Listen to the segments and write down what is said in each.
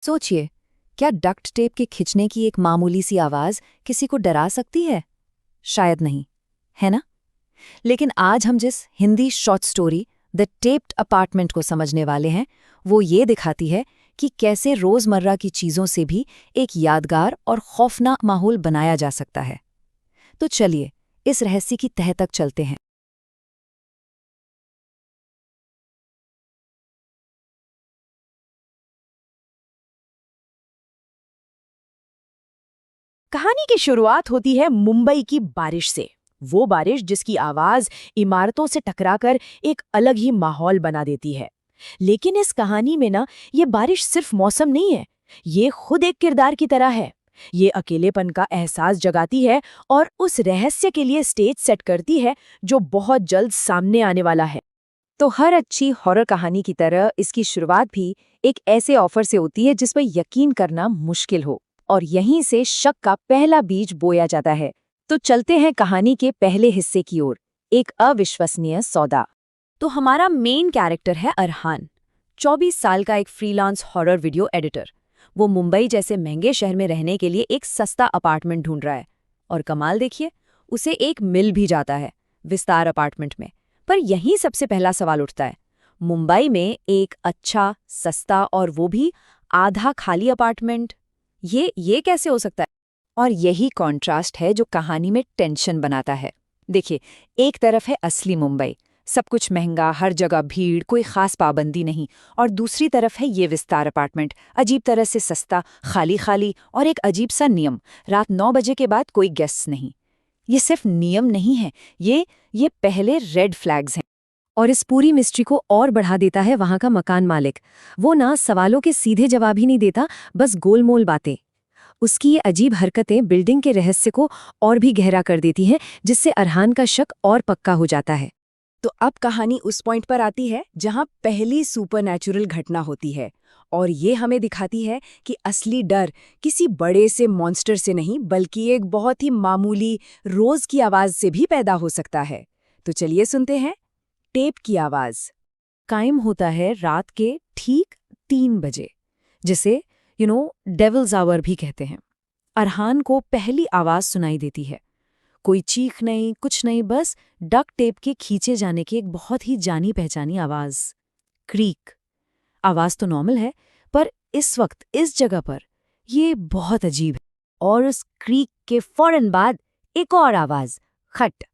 सोचिए, क्या duct tape के खिंचने की एक मामूली सी आवाज किसी को डरा सकती है? शायद नहीं, है ना? लेकिन आज हम जिस Hindi short story the taped apartment को समझने वाले हैं, वो ये दिखाती है कि कैसे रोजमर्रा की चीजों से भी एक यादगार और खौफनाक माहौल बनाया जा सकता है। तो चलिए, इस रहस्य की तह तक चलते हैं। कहानी की शुरुआत होती है मुंबई की बारिश से। वो बारिश जिसकी आवाज इमारतों से टकराकर एक अलग ही माहौल बना देती है। लेकिन इस कहानी में ना, ये बारिश सिर्फ मौसम नहीं है, ये खुद एक किरदार की तरह है। ये अकेलेपन का एहसास जगाती है और उस रहस्य के लिए स्टेज सेट करती है जो बहुत जल्द सामने आने वाला है। तो हर अच्छी हॉरर कहानी की तरह इसकी शुरुआत भी एक ऐसे ऑफर से होती है जिस पर यकीन करना मुश्किल हो, और यहीं से शक का पहला बीज बोया जाता है। तो चलते हैं कहानी के पहले हिस्से की ओर, एक अविश्वसनीय सौदा। तो हमारा मेन कैरेक्टर है अरहान, 24 साल का एक फ्रीलांस हॉरर वीडियो एडिटर। वो मुंबई जैसे महंगे शहर में रहने के लिए एक सस्ता अपार्टमेंट ढूंढ रहा है। और कमाल देखिए, उसे एक मिल भी जाता है विस्तार अपार्टमेंट में। पर यहीं सबसे पहला सवाल उठता है, मुंबई में एक अच्छा, सस्ता और वो भी आधा खाली अपार्टमेंट, ये कैसे हो सकता है? और यही कॉन्ट्रास्ट है जो कहानी में टेंशन बनाता है। देखिए, एक तरफ है असली मुंबई, सब कुछ महंगा, हर जगह भीड़, कोई खास पाबंदी नहीं। और दूसरी तरफ है ये विस्तार अपार्टमेंट, अजीब तरह से सस्ता, खाली खाली, और एक अजीब सा नियम, रात 9 बजे के बाद कोई गेस्ट नहीं। ये सिर्फ नियम नहीं है, ये पहले रेड फ्लैग्स हैं। और इस पूरी मिस्ट्री को और बढ़ा देता है वहां का मकान मालिक। वो ना सवालों के सीधे जवाब ही नहीं देता, बस गोलमोल बातें। उसकी ये अजीब हरकतें बिल्डिंग के रहस्य को और भी गहरा कर देती हैं, जिससे अरहान का शक और पक्का हो जाता है। तो अब कहानी उस पॉइंट पर आती है जहां पहली सुपरनैचुरल घटना होती है। और ये हमें दिखाती है कि असली डर किसी बड़े से मॉन्स्टर से नहीं, बल्कि एक बहुत ही मामूली रोज की आवाज से भी पैदा हो सकता है। तो चलिए सुनते हैं टेप की आवाज। कायम होता है रात के ठीक 3 बजे, जिसे डेविल्स आवर भी कहते हैं। अरहान को पहली आवाज सुनाई देती है। कोई चीख नहीं, कुछ नहीं, बस डक टेप के खींचे जाने की एक बहुत ही जानी पहचानी आवाज। क्रीक। आवाज तो नॉर्मल है, पर इस वक्त इस जगह पर ये बहुत अजीब है। और उस क्रीक के फौरन बाद एक और आवाज, खट।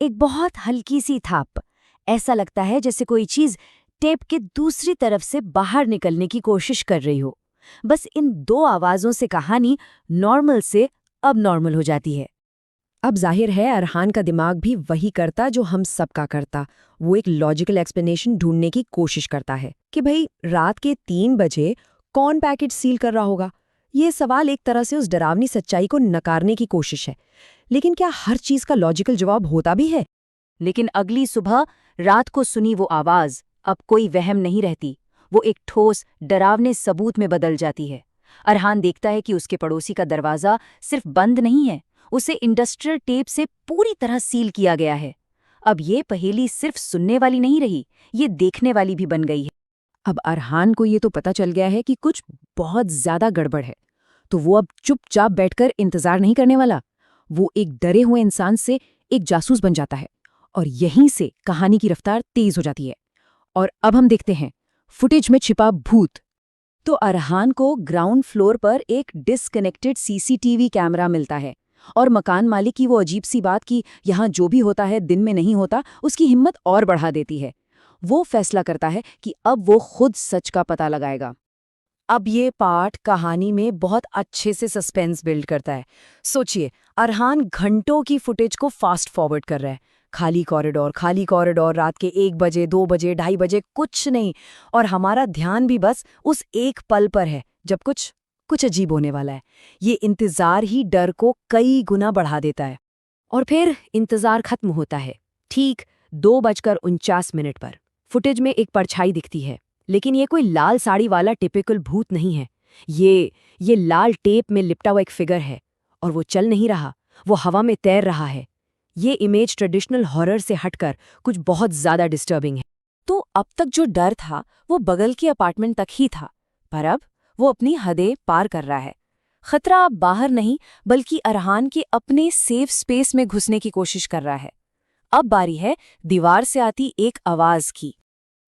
एक बहुत हल्की सी थाप। ऐसा लगता है जैसे कोई चीज टेप के दूसरी तरफ से बाहर निकलने की कोशिश कर रही हो। बस इन दो आवाजों से कहानी नॉर्मल से अब नॉर्मल हो जाती है। अब जाहिर है अरहान का दिमाग भी वही करता जो हम सबका करता। वो एक लॉजिकल एक्सप्लेनेशन ढूंढने की कोशिश करता है कि भाई रात के 3 बजे कौन पैकेट सील कर रहा होगा। ये सवाल एक तरह से उस डरावनी सच्चाई को नकारने की कोशिश है। लेकिन क्या हर चीज का लॉजिकल जवाब होता भी है? लेकिन अगली सुबह रात को सुनी वो आवाज अब कोई वहम नहीं रहती। वो एक ठोस, डरावने सबूत में बदल जाती है। अरहान देखता है कि उसके पड़ोसी का दरवाजा सिर्फ बंद नहीं है, उसे इंडस्ट्रियल टेप से पूरी तरह सील किया गया है। अब ये पहेली सिर्फ सुनने वाली नहीं रही, ये देखने वाली भी बन गई है। अब अरहान को ये तो पता चल गया है कि कुछ बहुत ज्यादा गड़बड़ है, तो वो अब चुपचाप बैठकर इंतजार नहीं करने वाला। वो एक डरे हुए इंसान से एक जासूस बन जाता है, और यहीं से कहानी की रफ्तार तेज हो जाती है। और अब हम देखते हैं फुटेज में छिपा भूत। तो अरहान को ग्राउंड फ्लोर पर एक डिसकनेक्टेड सीसीटीवी कैमरा मिलता है, और मकान मालिक की वो अजीब सी बात कि यहाँ जो भी होता है दिन में नहीं होता, उसकी हिम्मत और बढ़ा देती है। वो फैसला करता है कि अब वो खुद सच का पता लगाएगा। अब ये पार्ट कहानी में बहुत अच्छे से सस्पेंस बिल्ड करता है। सोचिए, अरहान घंटों की फुटेज को फास्ट फॉरवर्ड कर रहा है। खाली कॉरिडोर, रात के 1 बजे, 2 बजे, 2:30 बजे, कुछ नहीं। और हमारा ध्यान भी बस उस एक पल पर है जब कुछ अजीब होने वाला है। ये इंतजार ही डर को कई गुना बढ़ा देता है। और फिर इंतजार खत्म होता है ठीक 2:49 पर। फुटेज में एक परछाई दिखती है, लेकिन ये कोई लाल साड़ी वाला टिपिकल भूत नहीं है। ये लाल टेप में लिपटा हुआ एक फिगर है, और वो चल नहीं रहा, वो हवा में तैर रहा है। ये इमेज ट्रेडिशनल हॉरर से हटकर कुछ बहुत ज्यादा डिस्टर्बिंग है। तो अब तक जो डर था वो बगल के अपार्टमेंट तक ही था, पर अब वो अपनी हदें पार कर रहा है। खतरा अब बाहर नहीं बल्कि अरहान के अपने सेफ स्पेस में घुसने की कोशिश कर रहा है। अब बारी है दीवार से आती एक आवाज की,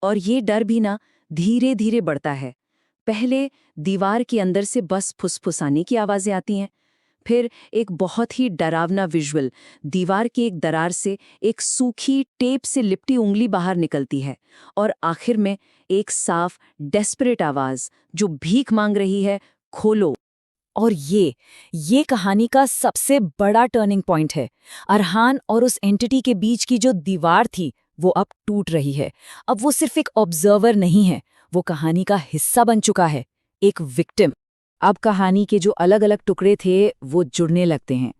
और ये डर भी ना धीरे धीरे बढ़ता है। पहले दीवार के अंदर से बस फुसफुसाने की आवाजें आती हैं, फिर एक बहुत ही डरावना विजुअल, दीवार की एक दरार से एक सूखी टेप से लिपटी उंगली बाहर निकलती है, और आखिर में एक साफ डेस्परेट आवाज जो भीख मांग रही है, खोलो। और ये कहानी का सबसे बड़ा टर्निंग पॉइंट है। अरहान और उस एंटिटी के बीच की जो दीवार थी वो अब टूट रही है। अब वो सिर्फ एक ऑब्जर्वर नहीं है, वो कहानी का हिस्सा बन चुका है, एक विक्टिम। अब कहानी के जो अलग अलग टुकड़े थे वो जुड़ने लगते हैं।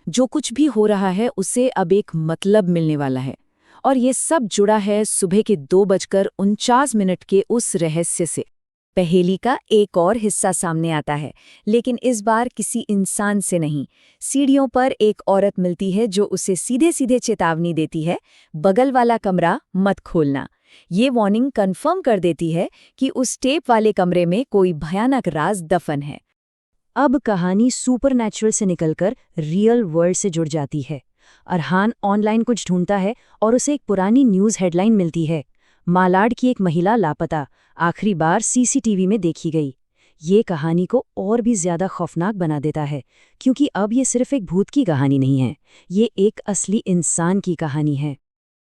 जो कुछ भी हो रहा है उसे अब एक मतलब मिलने वाला है, और ये सब जुड़ा है सुबह के 2:49 के उस रहस्य से। पहेली का एक और हिस्सा सामने आता है, लेकिन इस बार किसी इंसान से नहीं। सीढ़ियों पर एक औरत मिलती है जो उसे सीधे सीधे चेतावनी देती है, बगल वाला कमरा मत खोलना। ये वार्निंग कंफर्म कर देती है कि उस टेप वाले कमरे में कोई भयानक राज दफन है। अब कहानी सुपरनैचुरल से निकलकर रियल वर्ल्ड से जुड़ जाती है। अरहान ऑनलाइन कुछ ढूंढता है और उसे एक पुरानी न्यूज़ हेडलाइन मिलती है, मालाड की एक महिला लापता, आखिरी बार सीसीटीवी में देखी गई। ये कहानी को और भी ज्यादा खौफनाक बना देता है, क्योंकि अब ये सिर्फ एक भूत की कहानी नहीं है, ये एक असली इंसान की कहानी है।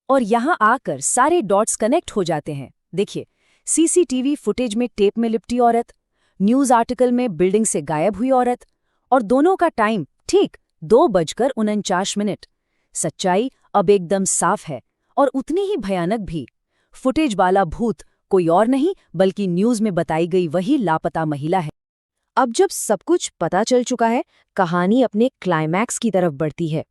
और यहाँ आकर सारे डॉट्स कनेक्ट हो जाते हैं। देखिए, सीसीटीवी फुटेज में टेप में लिपटी औरत, न्यूज़ आर्टिकल में बिल्डिंग से गायब हुई औरत, और दोनों का टाइम ठीक 2:49। सच्चाई अब एकदम साफ है, और उतनी ही भयानक भी। फुटेज वाला भूत कोई और नहीं बल्कि न्यूज़ में बताई गई वही लापता महिला है। अब जब सब कुछ पता चल चुका है, कहानी अपने क्लाइमैक्स की तरफ बढ़ती है।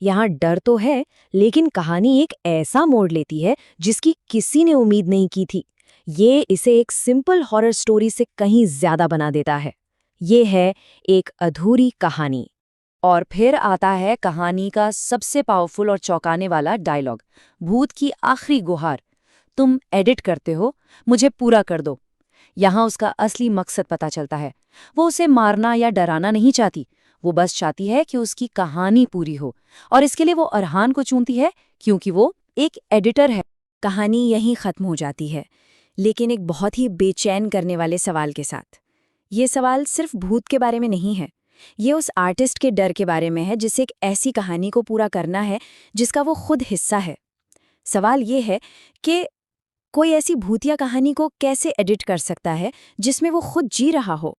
यहाँ डर तो है, लेकिन कहानी एक ऐसा मोड़ लेती है जिसकी किसी ने उम्मीद नहीं की थी। ये इसे एक सिंपल हॉरर स्टोरी से कहीं ज्यादा बना देता है। ये है एक अधूरी कहानी। और फिर आता है कहानी का सबसे पावरफुल और चौंकाने वाला डायलॉग, भूत की आखिरी गुहार, तुम एडिट करते हो, मुझे पूरा कर दो। यहाँ उसका असली मकसद पता चलता है। वो उसे मारना या डराना नहीं चाहती, वो बस चाहती है कि उसकी कहानी पूरी हो, और इसके लिए वो अरहान को चुनती है क्योंकि वो एक एडिटर है। कहानी यहीं खत्म हो जाती है, लेकिन एक बहुत ही बेचैन करने वाले सवाल के साथ। ये सवाल सिर्फ भूत के बारे में नहीं है, ये उस आर्टिस्ट के डर के बारे में है जिसे एक ऐसी कहानी को पूरा करना है जिसका वो खुद हिस्सा है। सवाल ये है कि कोई ऐसी भूतिया कहानी को कैसे एडिट कर सकता है जिसमें वो खुद जी रहा हो।